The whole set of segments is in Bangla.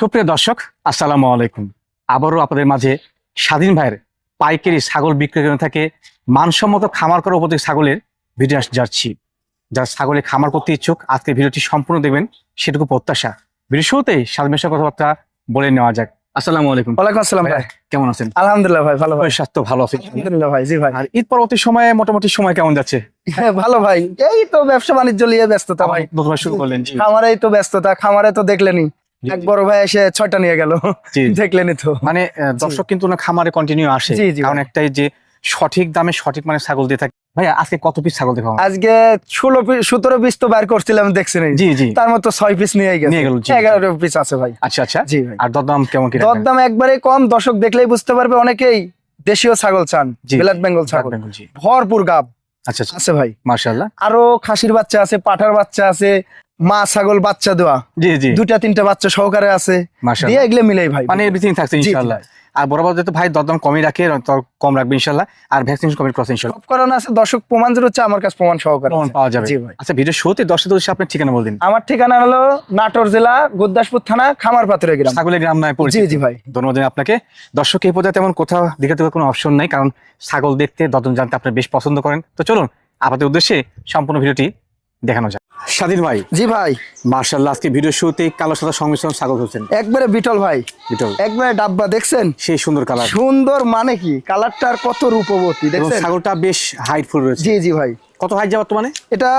সুপ্রিয় দর্শক, আসসালামু আলাইকুম। আবারও আপনাদের মাঝে স্বাধীন ভাইয়ের পাইকারি ছাগল বিক্রি করে থাকে মানসম্মত খামার করা উপযোগী ছাগলের ভিডিও যাচ্ছি। যারা ছাগলের খামার করতে ইচ্ছুক আজকে ভিডিওটি সম্পূর্ণ দেখবেন সেটুকু প্রত্যাশা। ভিডিও শুরুতেই স্বাধীন ভাইয়ের কথাবার্তা বলে নেওয়া যাক। আসসালামু আলাইকুম। ওয়ালাইকুম আসসালাম ভাই, কেমন আছেন? আলহামদুলিল্লাহ ভাই, ভালো ভাই, স্বাস্থ্য ভালো আছে? আলহামদুলিল্লাহ ভাই। জি ভাই। আর ঈদ পরবর্তী সময়ে মোটামুটি সময় কেমন যাচ্ছে? হ্যাঁ ভালো ভাই, এই তো ব্যবসা বাণিজ্য নিয়ে ব্যস্ততা ভাই। নতুন শুরু করলেন? জি। খামারেই তো ব্যস্ততা, খামারে তো দেখলেনি এক বড় ভাই এসে 6টা নিয়ে গেল, দেখলেনি তো। মানে দর্শক কিন্তু না খামারে কন্টিনিউ আসে, কারণ একটাই যে সঠিক দামে সঠিক মানে ছাগল দিয়ে থাকে। ভাইয়া আজকে কত পিস ছাগল দেখাবো? আজকে 17 পিস তো বের করছিলাম, দেখছেন? জি জি। তার মতো 6 পিস নিয়ে গেল, 11 পিস আছে ভাই। আচ্ছা আচ্ছা। জি ভাই। আর দরদাম কেমন কি? দরদাম একবারে কম, দর্শক দেখলেই বুঝতে পারবে। অনেকেই দেশীয় ছাগল চান, ব্ল্যাক বেঙ্গল ছাগল, ভরপুর গাব। আচ্ছা আছে ভাই, মাশাআল্লাহ। আরো খাসির বাচ্চা আছে, পাঠার বাচ্চা আছে, মা ছাগল বাচ্চা দেওয়া, জি জি, 2-3টা বাচ্চা সহকারে আছে। দিয়ে এগুলো মিলাই ভাই, মানে এভরিথিং থাকছে ইনশাআল্লাহ। আর বরাবর যেহেতু ভাই দরদাম কমই রাখে, কম রাখবে ইনশাআল্লাহ। আর ভ্যাকসিন কমেন্ট ক্রস ইনশাআল্লাহ সব করানো আছে। দর্শক প্রমাণ হচ্ছে আমার কাছে, প্রমাণ সহকারে পাওয়া যাবে। জি ভাই। আচ্ছা, ভিডিও শুরুতে দর্শক আপনার ঠিকানা বল দিন। আমার ঠিকানা হলো নাটোর জেলা গুরদাসপুর থানা খামারপাথুরে গ্রাম, ছাগলের গ্রাম নয় পরিচিত। জি জি ভাই, ধন্যবাদ আপনাকে। দর্শক এই পর্যায়ে তেমন কোথাও দেখাতে কোনো অপশন নাই, কারণ ছাগল দেখতে দরদাম জানতে আপনি বেশ পছন্দ করেন। তো চলুন আপনাদের উদ্দেশ্যে সম্পূর্ণ ভিডিওটি দেখানো যায়। স্বাধীন ভাই। জি ভাই। মাশাআল্লাহ, আজকে ভিডিও শুরুতে কালো সাদা সংমিশ্রণ ছাগল হচ্ছেন, একবারে বিটল ভাই, বিটল, একবারে ডাব্বা। দেখছেন সেই সুন্দর কালার? সুন্দর মানে কি, কালারটার কত রূপবতী দেখছেন। ছাগলটা বেশ হাইটফুল রয়েছে। জি জি ভাই। কত হাইট যাবে বর্তমানে? এটা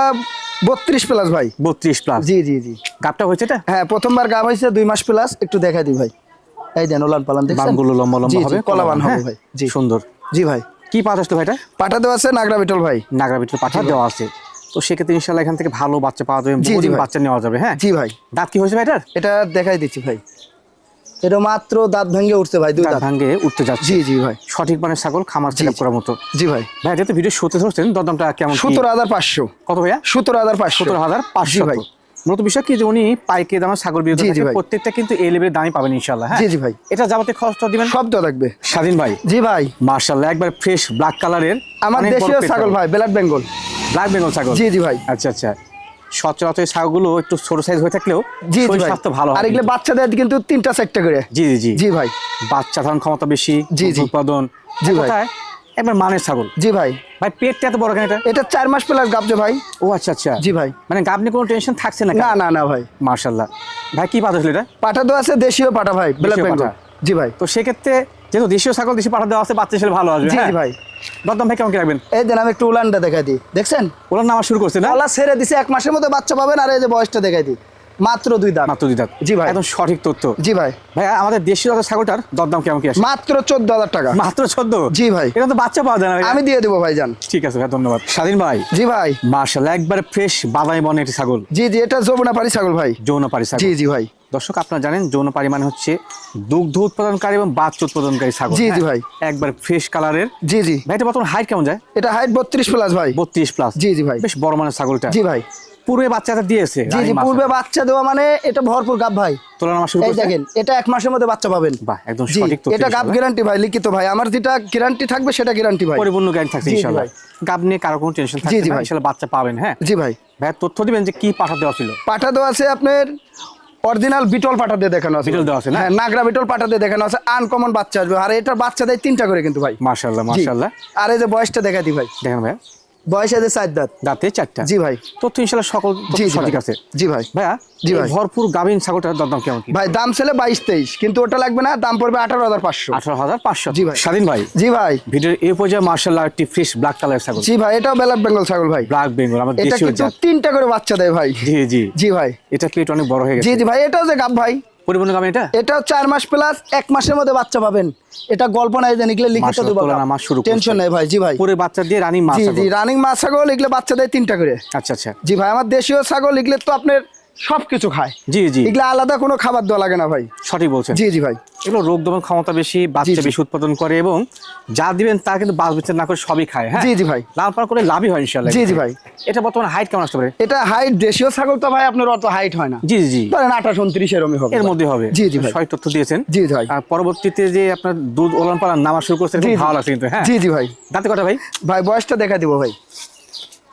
32 প্লাস ভাই। 32 প্লাস? জি জি জি। গাবটা হয়েছে এটা? হ্যাঁ, প্রথমবার গাব হয়েছে, 2 মাস প্লাস। একটু দেখাই দিই ভাই, এই দেন ওলান পালান দেখছেন, বানগুলো লম্বা লম্বা হবে, কলাবান হবে ভাই। জি সুন্দর। জি ভাই। কি পাঁচ আসলো ভাইটা? পাঠা দেওয়া আছে নাগরা বিটল ভাই, নাগরা বিটল পাঠা দেওয়া আছে। তো সেক্ষেত্রে ইনশাআল্লাহ এখান থেকে ভালো বাচ্চা পাওয়া যাবে, বহুদিন বাচ্চা নেওয়া যাবে। হ্যাঁ জি ভাই। দাঁত কি হয়েছে ভাইটার? এটা দেখাই দিচ্ছি ভাই, এটা মাত্র দাঁত ভেঙে উঠছে ভাই, 2 দাঁত ভেঙে উঠতে যাচ্ছে। জি জি ভাই। সঠিক মানে ছাগল খামার সেটআপ করার মতো। জি ভাই। ভাই যেহেতু ভিডিও শুতে ধরছেন, দরদামটা কেমন? 17,500। কত ভাইয়া? 17,500। 17,500 ভাই। মূলত বিষয় কি যে উনি পাইকারি দামে ছাগল বিক্রি করে, প্রত্যেকটা কিন্তু এই লেভেলের দামই পাবেন ইনশাআল্লাহ। হ্যাঁ জি জি ভাই। এটা যাবতীয় খরচটা দিবেন? সব দেওয়া থাকবে। স্বাধীন ভাই। জি ভাই। মাশাআল্লাহ, একবার ফ্রেশ ব্ল্যাক কালারের আমার দেশীয় ছাগল ভাই, ব্ল্যাক বেঙ্গল। ব্ল্যাক বেঙ্গল ছাগল? জি জি ভাই। আচ্ছা আচ্ছা। সচরাচর ছাগলগুলো একটু ছোট সাইজ হয়ে থাকলেও জি জি স্বাস্থ্য ভালো। আর এগুলো বাচ্চা দেয় কিন্তু 3-4টা করে। জি জি জি ভাই। বাচ্চা ধারণ ক্ষমতা বেশি, জি জি উৎপাদন। জি ভাই। একবার মানের ছাগল। জি ভাই। ভাই পেটটা এত বড় কেন? এটা 4 মাস প্লাস গাবছে ভাই। ও আচ্ছা আচ্ছা। জি ভাই। মানে গাব নিয়ে কোনো টেনশন থাকছে না? না না না ভাই। মাশাআল্লাহ। ভাই কি পাঠা ছিল এটা? পাঠা দেওয়া আছে দেশীয় পাঠা ভাই, ব্ল্যাক বেঙ্গল। জি ভাই। তো সেক্ষেত্রে যেহেতু দেশীয় ছাগল দেশি পাঠা দেওয়া আছে, বাচ্চা ছেলে ভালো আসবে। জি জি ভাই। দরদাম ভাই কেমন কি রাখবেন? এই দেন আমি একটু উলানটা দেখাই দিই, দেখছেন ওলান নামা শুরু করছে না? ওলা ছেড়ে দিছে, 1 মাসের মধ্যে বাচ্চা পাবেন। আর এই যে বয়সটা দেখাই দিই, মাত্র 2 দাঁত। মাত্র 2 দাঁত? জি ভাই। একদম সঠিক তথ্য। জি ভাই। ভাই আমাদের দেশীয় ছাগলটার দরদাম কেমন কি আসে? মাত্র 14,000 টাকা। মাত্র 14? জি ভাই। এটা তো বাচ্চা পাওয়া যায় না? আমি দিয়ে দেবো ভাই, যান। ঠিক আছে ভাই, ধন্যবাদ। স্বাধীন ভাই। জি ভাই। মাশাআল্লাহ, একবারে ফ্রেশ বাদামি বর্ণের একটি ছাগল। জি জি, এটা যমুনাপাড়ি ছাগল ভাই। যৌনপাড়ি ছাগল? জি জি ভাই। দর্শক আপনারা জানেন যৌনপাড়ি মানে হচ্ছে দুগ্ধ উৎপাদনকারী এবং বাচ্চা উৎপাদনকারী ছাগল। জি জি ভাই। একবার ফ্রেশ কালারের। জি জি ভাই এটা বর্তমান হাইট কেমন যায়? এটা হাইট 32 প্লাস ভাই। 32 প্লাস? জি জি ভাই। বেশ বড় মানের ছাগলটা। জি ভাই। পূর্বে বাচ্চাটা দিয়েছে? জি জি, পূর্বে বাচ্চা দেওয়া মানে এটা ভরপুর গাব ভাই। তোলা নামা শুরু এই করছে? দেখেন, এটা 1 মাসের মধ্যে বাচ্চা পাবেন। বাহ, একদম সঠিক তথ্য। এটা গাব গ্যারান্টি ভাই, লিখিত ভাই। আমার যেটা গ্যারান্টি থাকবে সেটা গ্যারান্টি ভাই, পরিপূর্ণ গ্যারান্টি থাকছে ইনশাআল্লাহ। গাব নিয়ে কারো কোনো টেনশন থাকবে না, ইনশাআল্লাহ বাচ্চা পাবেন। হ্যাঁ জি ভাই। ভাই তথ্য দিবেন যে কি পাঠা দেওয়া ছিল? পাঠা দেওয়া আছে আপনার অরিজিনাল বিটল পাঠা দিয়ে দেখানো আছে। বিটল দেওয়া আছে না? হ্যাঁ, নাগরা বিটল পাঠা দিয়ে দেখানো আছে। আনকমন বাচ্চা আসবে। আর এটার বাচ্চা দেয় 3টা করে কিন্তু ভাই। মাশাআল্লাহ মাশাআল্লাহ। আর এই যে বয়সটা দেখাই দিই ভাই, দেখেন ভাই, বয়স আছে 4 দাঁত। দাঁতে 4টা? জি ভাই। তথ্য ইনশাআল্লাহ সকল সঠিক আছে। জি ভাই। ভাইয়া জি ভাই। ভরপুর গাভীন ছাগলটার দরদাম কেমন কি? ভাই দাম ছেলে 22-23, কিন্তু ওটা লাগবে না, দাম পড়বে 18,500। 18,500? জি ভাই। স্বাধীন ভাই। জি ভাই। ভিডিওর এই পর্যায়ে মাশাআল্লাহ একটি ফ্রেশ ব্ল্যাক কালারের ছাগল। জি ভাই, এটাও ব্ল্যাক বেঙ্গল ছাগল ভাই। ব্ল্যাক বেঙ্গল আমার এটা দেশীয় কিন্তু জাত। 3টা করে বাচ্চা দেয় ভাই। জি জি জি ভাই। এটা পেট অনেক বড় হয়ে গেছে। জি জি ভাই। এটাও যে গাব ভাই, পরিপূর্ণ গাভীন এটা? এটাও 4 মাস প্লাস, 1 মাসের মধ্যে বাচ্চা পাবেন। এটা গল্প নাই যে নিকলে লিখিত দেব। টেনশন নাই ভাই। জি ভাই। পুরো বাচ্চা দিয়ে রানিং মা জি ছাগল? জি, রানিং মা ছাগল। এগুলো বাচ্চা দেয় 3টা করে। আচ্ছা আচ্ছা। জি ভাই। আমার দেশীয় ছাগল এগুলো তো আপনার সবকিছু খায়। জি জি, এগুলো আলাদা কোনো খাবার দেওয়া লাগে না ভাই। সঠিক বলছেন। জি জি ভাই। এগুলো রোগ দমন ক্ষমতা বেশি, বাচ্চা বেশি উৎপাদন করে এবং যা দিবেন তা কিন্তু বাজ বিচার না করে সবই খায়। হ্যাঁ জি জি ভাই। লাল পাল করে লাভই হয় ইনশাআল্লাহ। জি জি ভাই। এটা বর্তমানে হাইট কেমন আসতে পারে? এটা হাইট দেশীয় ছাগল তো ভাই আপনার অত হাইট হয় না। জি জি, ধরেন 28-29 এরকমই হবে, এর মধ্যে হবে। জি জি ভাই। সঠিক তথ্য দিয়েছেন। জি ভাই। আর পরবর্তীতে যে আপনার দুধ ওলান পালান নামা শুরু করছে, ভালো লাগছে কিন্তু। হ্যাঁ জি জি ভাই। দাঁতে কটা ভাই? ভাই বয়সটা দেখা দিব ভাই,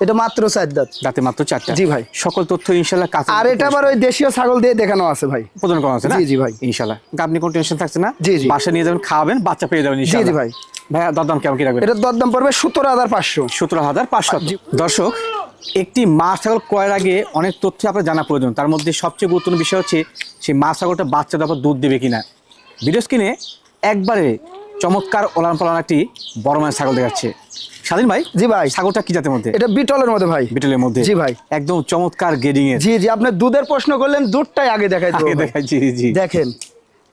এটা মাত্র 4 দাঁত। দাঁতে মাত্র 4টা। জি ভাই। সকল তথ্য ইনশাআল্লাহ কাছে। আর এটা আবার ওই দেশীয় ছাগল দিয়ে দেখানো আছে ভাই, প্রদান করা আছে না? জি জি ভাই। ইনশাআল্লাহ আপনি কোনো টেনশন থাকছে না। জি জি। বাসা নিয়ে যাবেন, খাওয়াবেন, বাচ্চা পেয়ে যাবেন জি ইনশাআল্লাহ। জি ভাই। ভাইয়া দরদাম কেমন কি রাখবেন? এটার দরদাম পড়বে 17,500। 17,500। দর্শক, একটি মা ছাগল ক্রয়ের আগে অনেক তথ্য আপনার জানা প্রয়োজন। তার মধ্যে সবচেয়ে গুরুত্বপূর্ণ বিষয় হচ্ছে সেই মা ছাগলটা বাচ্চা দেওয়ার পর দুধ দেবে কিনা। ভিডিও স্ক্রিনে একবারে চমৎকার ওলান পালান একটি বড় মানের ছাগল দেখাচ্ছে। স্বাধীন ভাই, জি ভাই। ছাগলটা কি জাতের মধ্যে? এটা বিটলের মধ্যে ভাই। বিটলের মধ্যে? জি ভাই। একদম চমৎকার গেডিং এর। জি জি, আপনি দুধের প্রশ্ন করলেন, দুধটাই আগে দেখাই দেবো। জি জি। দেখেন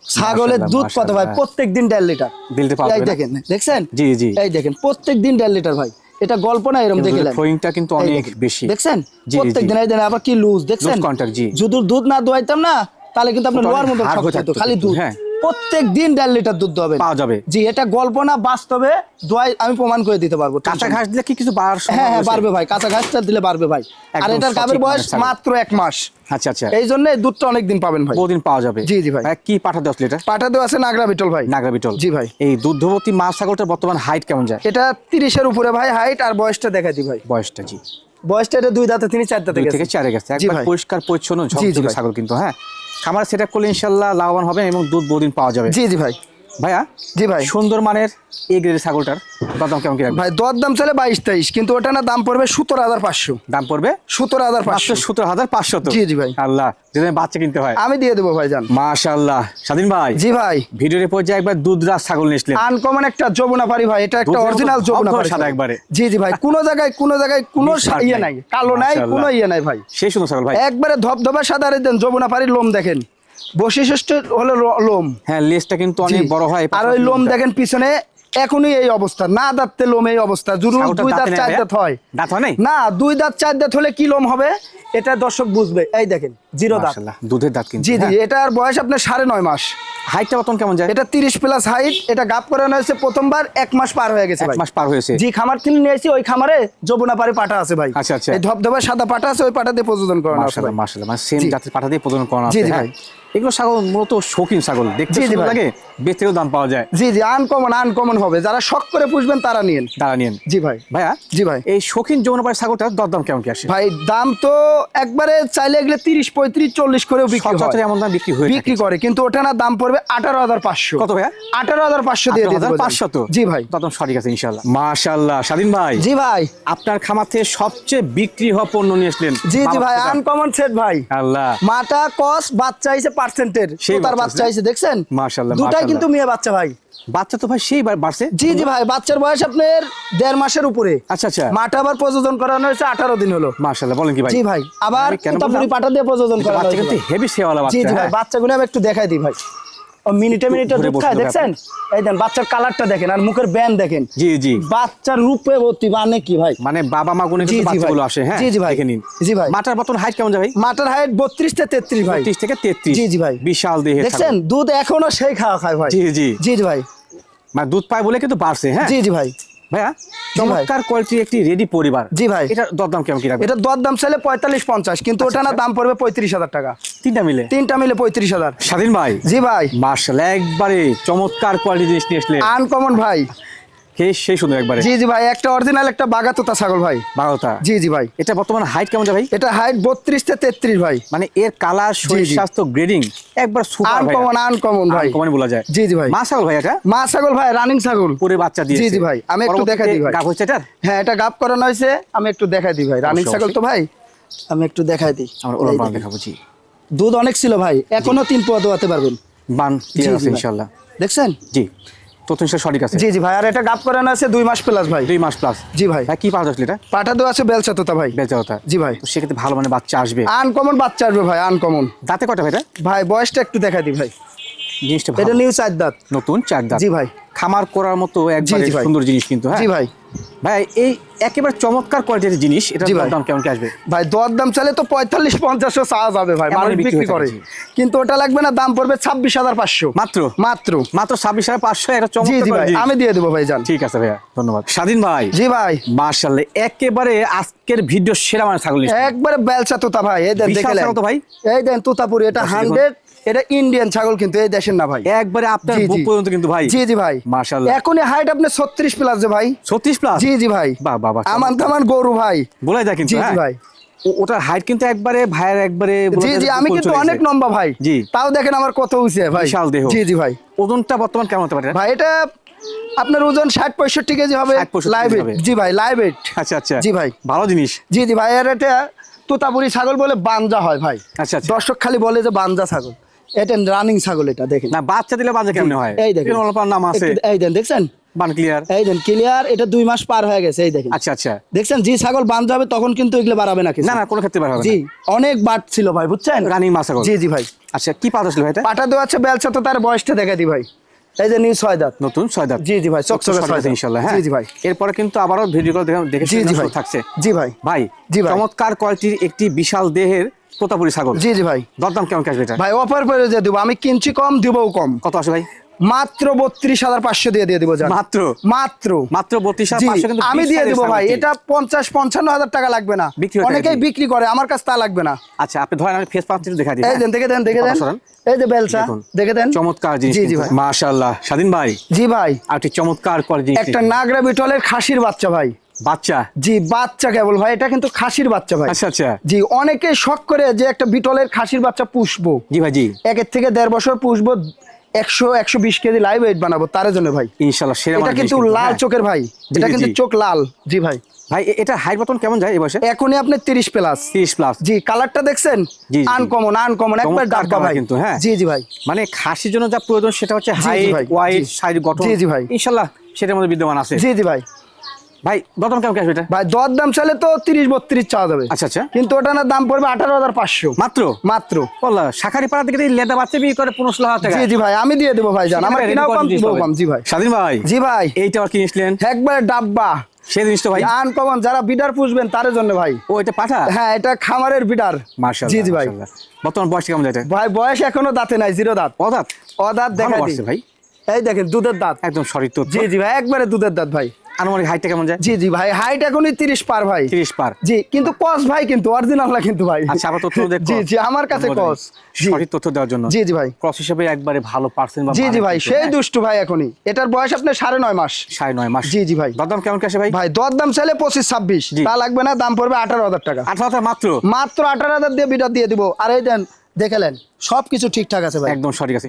ছাগলের দুধ কত ভাই, প্রত্যেকদিন 1.5 লিটার। দিলতে পারবে এই না? দেখেন, দেখছেন? জি জি। এই দেখেন প্রত্যেকদিন 1.5 লিটার ভাই, এটা গল্প না, এরকম দেখলেন ফ্লোইংটা কিন্তু অনেক বেশি। দেখছেন জি, প্রত্যেকদিন। এই দেখেন আবার কি লুজ, দেখছেন? Loose contact. জি। যদি দুধ না দোয়াইতাম না তাহলে কিন্তু আপনার লোয়ার মধ্যে হাড় শক্ত হয়ে হতো, থাকতো খালি কিন্তু, দুধ। হ্যাঁ। প্রত্যেক দিন 1.5 লিটার দুধ হবে, পাওয়া যাবে। জি, এটা গল্প না, বাস্তবে দোয়াই আমি প্রমাণ করে দিতে পারবো। কাঁচা ঘাস দিলে কি কিছু বাড়ার সম্ভাবনা হ্যাঁ হ্যাঁ, রয়েছে? বাড়বে ভাই, কাঁচা ঘাসটা দিলে বাড়বে ভাই। আর একদম এটার গাবের সঠিক বয়স মানের ছাগল। মাত্র 1 মাস। আচ্ছা আচ্ছা। এই জন্য এই দুধটা অনেকদিন পাবেন ভাই, বহুদিন পাওয়া যাবে। জি জি ভাই। কি পাঠা 10 লিটার? পাঠা দেওয়া আছে নাগরা বিটল ভাই। নাগরা বিটল। জি ভাই। এই দুগ্ধবতী মা ছাগলটার বর্তমান হাইট কেমন যায়? এটা 30-এর উপরে ভাই হাইট। আর বয়সটা দেখাই দিই ভাই। বয়সটা? জি। বয়সটা এটা 2 দাঁতে, তিনি 4 দাঁতে 2 গেছে। থেকে 4 গেছে। জি একবার ভাই। পরিষ্কার পরিচ্ছন্ন জি, জি ঝকঝকে ভাই। ছাগল কিন্তু। হ্যাঁ, খামার সেটআপ করলে ইনশাআল্লাহ লাভবান হবে এবং দুধ বহুদিন পাওয়া যাবে। জি জি ভাই। ভাইয়া, জি ভাই। সুন্দর মানের এই গ্রেডের ছাগলটার দাম কেমন কি রাখবেন? ভাই দর দাম চলে 22-23, কিন্তু ওটা না দাম পড়বে 17,500। দাম পড়বে 17,500। 17,500 তো? জি জি ভাই। আল্লাহ, যদি বাচ্চা কিনতে হয় আমি দিয়ে দেবো ভাই, জান। মাশাআল্লাহ। স্বাধীন ভাই, জি ভাই। ভিডিওর পর্যায়ে একবার দুধরাজ ছাগল নিয়েছিলেন। আনকমন একটা যমুনাপাড়ি ভাই, এটা একটা দুধের মতো অরিজিনাল ধবধবে যমুনাপাড়ি সাদা একবারে। জি জি ভাই, কোনো জায়গায় কোনো মিক্স ইয়ে নাই, কালো নাই, মাশাআল্লাহ। কোনো ইয়ে নাই ভাই। সেই সুন্দর ছাগল ভাই। একবারে ধবধবা সাদা। আর দেন যমুনাপাড়ির লোম দেখেন, বৈশিষ্ট্য হলো লোম। হ্যাঁ, লেজটা কিন্তু অনেক জি। বড় হয়। আর ওই লোম দেখেন পিছনে, এখনই এই অবস্থা, না দাঁততে লোম এই অবস্থা। যদি ছাগলটার 2 দাঁত দাঁতে 4 নেই দাঁত হয়, দাঁত হয় নাই? না 2 দাঁত 4 দাঁত হলে কি লোম হবে এটা দর্শক বুঝবে। এই দেখেন 0 দাঁত। মাশাআল্লাহ, দুধের দাঁত কিন্তু। জি জি। হ্যাঁ। এটার বয়স আপনার 9.5 মাস। হাইটটা বর্তমান কেমন যায়? এটা 30+ হাইট। এটা গাপ করানো হয়েছে প্রথমবার, 1 মাস পার হয়ে গেছে 1 ভাই। মাস পার হয়েছে। জি, খামার থেকে নিয়ে এসেছি, ওই খামারে যমুনাপাড়ি পাঠা আছে ভাই। আচ্ছা, আচ্ছা। এই ধবধবা সাদা পাঠা আছে, ওই পাঠা দিয়ে প্রযোজন করানো আছে মাশাআল্লাহ ভাই। মাশাআল্লাহ, মানে সেম জি। জাতের পাঠা দিয়ে প্রজনন করানো জি, আছে। জি হ্যাঁ। ভাই। এগুলো ছাগল মূলত শৌখিন ছাগল, দেখতে জি, জি সুন্দর ভাই। লাগে, বেচতেও দাম পাওয়া যায়। জি জি, আনকমন হবে। যারা শখ করে পুষবেন তারা নিয়েন। দাঁড়া নিয়েন। জি ভাই। ভাইয়া, জি ভাই। এই শৌখিন যৌনপাড়ি ছাগলটার দরদাম কেমন কি আসে? ভাই দাম তো একবারে চাইলে এগুলো 30, 35, 40 করেও বিক্রি হয়, সচরাচর এমন দাম বিক্রি হয়ে থাকে। বিক্রি করে, কিন্তু ওটা না দাম পড়বে 18,500। কত ভাইয়া? 18,500 দিয়ে দিতে 18,500 তো? জি ভাই। দরদাম সঠিক আছে ইনশাআল্লাহ। মাশাআল্লাহ। স্বাধীন ভাই, জি ভাই। আপনার খামার থেকে সবচেয়ে বিক্রি হওয়া পণ্য নিয়ে আসলেন। জি জি ভাই, বাবা, আনকমন সেট ভাই। আল্লাহ। মাটা কস বাচ্চা আইছে পার্সেন্টের, সেই তার বাচ্চা বাচ্চা আইছে, দেখছেন? মাশাআল্লাহ, দুটাই মাশাআল্লাহ। কিন্তু মেয়ে বাচ্চা ভাই। বাচ্চা তো ভাই সেই বাড়ছে। জি জি ভাই, বাচ্চার বয়স আপনার 1.5 মাসের উপরে। আচ্ছা আচ্ছা। মাটা আবার প্রযোজন করানো হয়েছে 18 দিন হলো। মাশাআল্লাহ, বলেন কি ভাই? জি ভাই, আবার আমি কেন উতাপুরি বললাম? পাটা দিয়ে প্রযোজন করানো বাচ্চা হয়েছে কিন্তু ভাই। হেভি সেওয়ালা জি বাচ্চা। জি ভাই, হ্যাঁ। বাচ্চাগুলো আমি একটু দেখাই দিই ভাই। ও মিনিটে মিনিটে ঘুরে দুধ বসতে খায়, হবে দেখছেন? এই দেন বাচ্চার কালারটা দেখেন, আর মুখের ব্যান দেখেন। জি জি। বাচ্চার রূপে ভর্তি, মানে কি ভাই? মানে বাবা মা গুনে জি, কিন্তু জি ভাই। বাচ্চাগুলো আসে। হ্যাঁ, জি, জি ভাই। দেখে নিন। জি ভাই। মাটার বর্তমান হাইট কেমন যায় ভাই? মাটার হাইট 32 থেকে 33 ভাই। 30 থেকে 33। জি, জি ভাই। বিশাল দেহের দেখছেন ছাগল। দুধ এখনো সেই খাওয়া খায় ভাই। জি জি। জি জি ভাই। মানে দুধ পায় বলে কিন্তু বাড়ছে। হ্যাঁ জি জি ভাই। ভাইয়া, ভাই। চমৎকার কোয়ালিটির একটি রেডি পরিবার। জি ভাই। এটা দরদাম কেমন কি রাখবেন? এটা দর দাম চাইলে 45-50, কিন্তু ওটা না দাম পড়বে 35,000 টাকা। তিনটা মিলে? তিনটা মিলে 35,000। স্বাধীন ভাই, জি ভাই। মাশাআল্লাহ, একবারে চমৎকার কোয়ালিটি জিনিস নিয়ে আসলে। আনকমন ভাই। সেই সুন্দর একবারে। জি জি ভাই, একটা অরিজিনাল একটা বাগাতোতা ছাগল ভাই। বারোটা। জি জি ভাই। এটা বর্তমান হাইট কেমন যায় ভাই? এটা হাইট 32 থেকে 33 ভাই। মানে এর কালার, শরীর জি। স্বাস্থ্য, গ্রেডিং একবার সুপার ভাই। আনকমন ভাই। কমন বলা যায়। জি জি ভাই। মা ছাগল ভাই এটা? মা ছাগল ভাই, রানিং ছাগল। পুরে বাচ্চা দিয়েছে। জি জি ভাই, আমি একটু দেখাই দিই ভাই। গাব হচ্ছে এটার? হ্যাঁ, এটা গাপ করানো হয়েছে, আমি একটু দেখাই দিই ভাই। রানিং ছাগল তো ভাই, আমি একটু দেখাই দিই। আমরা ওলান পালান দেখাবো। জি। দুধ অনেক ছিল ভাই, এখনো 3 পোয়া দোয়াতে পারবেন। বান জি, ক্লিয়ার আছে জি ভাই। ইনশাআল্লাহ। দেখছেন? জি, তথ্য সঠিক আছে। জি জি ভাই। আর এটা গাপ করানো আছে 2 মাস প্লাস ভাই। 2 মাস প্লাস। জি ভাই। ভাই কি পাওয়া যাচ্ছে এটা? পাঠা দেওয়া আছে বেলচা তোতা ভাই। বেচা কথা। জি ভাই। তো সেক্ষেত্রে ভালো মানে বাচ্চা আসবে। আনকমন বাচ্চা আসবে ভাই, আনকমন। দাঁতে কটা ভাই এটা? ভাই বয়সটা একটু দেখাই দিই ভাই। জিনিসটা এটা ভালো। নিউ 4 দাঁত। নতুন 4 দাঁত। জি ভাই। খামার করার মতো একবারে জি ভাই। সুন্দর জিনিস কিন্তু। হ্যাঁ জি ভাই। ভাই, এই একেবারে চমৎকার কোয়ালিটির জিনিস, এটা জি ভাই। দাম কেমন কি আসবে? ভাই দর দাম চাইলে তো 45-50 চাওয়া যাবে ভাই, এমনই মানুষ বিক্রি বিক্রি হয়ে করে। থাকে, জি। কিন্তু ওটা লাগবে না, দাম পড়বে 26,500 মাত্র? মাত্র। মাত্র 26,500। এটা জি চমৎকার জি ভাই, জিনিস। আমি দিয়ে দেবো ভাই, জান। ঠিক আছে ভাইয়া, ধন্যবাদ। স্বাধীন ভাই, জি ভাই। মাশাআল্লাহ, একেবারে আজকের ভিডিও সেরা মানে ছাগল নিয়েছেন। একবারে বেলচা তোতা ভাই। এই দেন বিশাল দেখলেন ছাগল তো ভাই। এই দেন তোতাপুরি, এটা দর্শক 100 এটা ইন্ডিয়ান ছাগল কিন্তু এই দেশের না ভাই। একবারে আপনার জি, জি। বুক পর্যন্ত কিন্তু ভাই। জি জি ভাই, মাশাআল্লাহ। এখনই হাইট আপনি 36 প্লাস যে ভাই। 36 প্লাস। জি জি ভাই, বাহ বাহ বাহ। আমান তামান গরু ভাই, বলে যায় কিন্তু। জি জি হ্যাঁ ভাই। ওটার হাইট কিন্তু একবারে ভাইয়ের একবারে জি জি, আমি কিন্তু অনেক লম্বা ভাই। জি। তাও দেখেন আমার কত উঁচু ভাই, বিশাল দেহ। জি জি ভাই। ওজনটা বর্তমান কেমন হতে পারে? ভাই এটা আপনার ওজন 60-65 কেজি হবে। 60-65 লাইভ কেজি ওয়েট, হবে। জি ভাই, লাইভ ওয়েট। আচ্ছা আচ্ছা, জি ভাই, ভালো জিনিস। জি জি ভাই। আর এটা তোতাপুরি ছাগল বলে বানজা হয় ভাই। আচ্ছা আচ্ছা। দর্শক খালি বলে যে বানজা ছাগল, এটা রানিং ছাগল। এটা দেখেন না বাচ্চা দিলে বাজে কেমনে হয়? এই দেখেন, অল্প নাম আছে। এই দেন, দেখছেন বান ক্লিয়ার। এই দেন ক্লিয়ার। এটা 2 মাস পার হয়ে গেছে, এই দেখেন। আচ্ছা আচ্ছা। দেখছেন জি ছাগল বানজা হবে তখন কিন্তু এগুলো বাড়াবে না কিছু। না না, কোনো ক্ষেত্রে বার হবে না। জি, অনেক বাট ছিল ভাই, বুঝছেন? রানিং মাছ ছাগল। জি জি ভাই। আচ্ছা, কি পাতা ছিল ভাই এটা? পাটা দেওয়া আছে বেলচা, তো তার বয়সটা দেখা দি ভাই। এই যে নিউ 6 দাঁত, নতুন 6 দাঁত। জি জি ভাই, চকচকে 6 দাঁত ইনশাআল্লাহ। হ্যাঁ জি জি ভাই। এরপরে কিন্তু আবারও ভিডিও কল দেখে জি জি ভাই থাকছে। জি ভাই। ভাই জি ভাই। চমৎকার কোয়ালিটির একটি বিশাল দেহের তোতাপুরি ছাগল। জি জি ভাই। দরদাম কেমন আসবে এটা? ভাই অফার করে যে দেবো, আমি কিনছি কম, দিবও কম। কত আসে ভাই? মাত্র 32,500 দিয়ে দিব জান। মাত্র মাত্র মাত্র 32,500 জি, কিন্তু আমি বিশ দিয়ে সাইজের দিব ভাই। ছাগলটি। এটা 50-55 হাজার টাকা লাগবে না, বিক্রি হয়ে অনেকেই থাকে। বিক্রি করে, আমার কাছে তা লাগবে না। আচ্ছা, আপনি ধরেন আমি ফেস পাঁচটি দেখা দিই। এই দেন, দেখে দেন, দেখে দেন, সরান। এই যে বেলচা, দেখুন। দেখে দেন। চমৎকার জিনিস। জি জি ভাই। মাশাআল্লাহ। স্বাধীন ভাই, জি ভাই, আর একটি চমৎকার কোয়ালিটি একটা নাগরা বিটলের খাসির বাচ্চা ভাই। বাচ্চা। জি, বাচ্চা কেবল ভাই, এটা কিন্তু খাসির বাচ্চা ভাই। আচ্ছা আচ্ছা। জি, অনেকে শখ করে যে একটা বিটলের খাসির বাচ্চা পুষবো, জি ভাই জি। 1 থেকে 1.5 বছর পুষবো, 100-120 কেজি লাইভ ওয়েট বানাবো তার জন্য ভাই। ইনশাআল্লাহ সেরা এটা মানের কিন্তু জিনিস লাল হ্যাঁ। চোখের ভাই, জি, এটা জি, কিন্তু জি। চোখ লাল। জি ভাই। ভাই এটা হাইট বর্তমান কেমন যায় এই বয়সে? এখনই আপনি 30 প্লাস। 30 প্লাস। জি, কালারটা দেখছেন? জি, জি। আনকমন আনকমন, একবার চমৎকার ডাব্বা colour ভাই কিন্তু, হ্যাঁ। জি জি ভাই। মানে খাসির জন্য যা প্রয়োজন সেটা হচ্ছে জি, জি হাইট, ভাই, ওয়াইট, জি। শারীরিক গঠন। জি, জি ভাই। ইনশাআল্লাহ সেটার মধ্যে বিদ্যমান আছে। জি জি ভাই। ভাই দরদাম কেমন আসবে এটা? ভাই দর দাম চাইলে তো 30-32 চাওয়া যাবে। আচ্ছা আচ্ছা। কিন্তু ওটা না দাম পড়বে 18,500 মাত্র। মাত্র। বললা শাখারি পাড়া থেকে লেদা বাচ্চা বিয়ে করে 15,000 টাকা। জি জি ভাই, আমি দিয়ে দেবো ভাই জান, আমার সেখানে কিনাও ready কম, quality দিবও জিনিস কম। জি ভাই। স্বাধীন ভাই, জি ভাই, এইটা আর কি নিছিলেন? একবার ডাব্বা সেই জিনিসটা ভাই। আনকমন, যারা বিডার পুষবেন তার জন্য ভাই। ও এটা পাঠা। হ্যাঁ, এটা খামারের বিডার। মাশাআল্লাহ। জি জি ভাই। মাশাআল্লাহ। বর্তমান বয়স কেমন যায় এটা? ভাই বয়স এখনো দাঁতে নাই, 0 দাঁত। অদাত। অদাঁত দেখা ভালো দিই বাড়ছে ভাই। এই দেখেন দুধের দাঁত। একদম সঠিক তথ্য। জি জি ভাই, একবারে দুধের দাঁত ভাই। আনুমানিক হাইটটা কেমন যায়? জি জি ভাই, হাইট এখনই 30 পার ভাই। 30 পার। জি, কিন্তু কস ভাই, কিন্তু অরিজিনাল না কিন্তু ভাই। আচ্ছা, আবার তথ্য দেখো। জি জি, আমার কাছে কস। জি সঠিক তথ্য দেওয়ার জন্য। জি জি ভাই। ক্রস হিসেবে একবারে ভালো পার্সেন্ট। জি জি ভাই, সেই দুষ্টু ভাই এখনই। এটার বয়স আপনার 9.5 মাস। 9.5 মাস। জি জি ভাই। দরদাম কেমন আসে ভাই? ভাই দর দাম চাইলে 25-26, জি। তা লাগবে না, দাম পড়বে 18,000 টাকা। 18,000 মাত্র। মাত্র 18,000 দিয়ে বিডার দিয়ে দিব। আর এই দেন, দেখেলেন সবকিছু ঠিকঠাক আছে ভাই। একদম সঠিক আছে।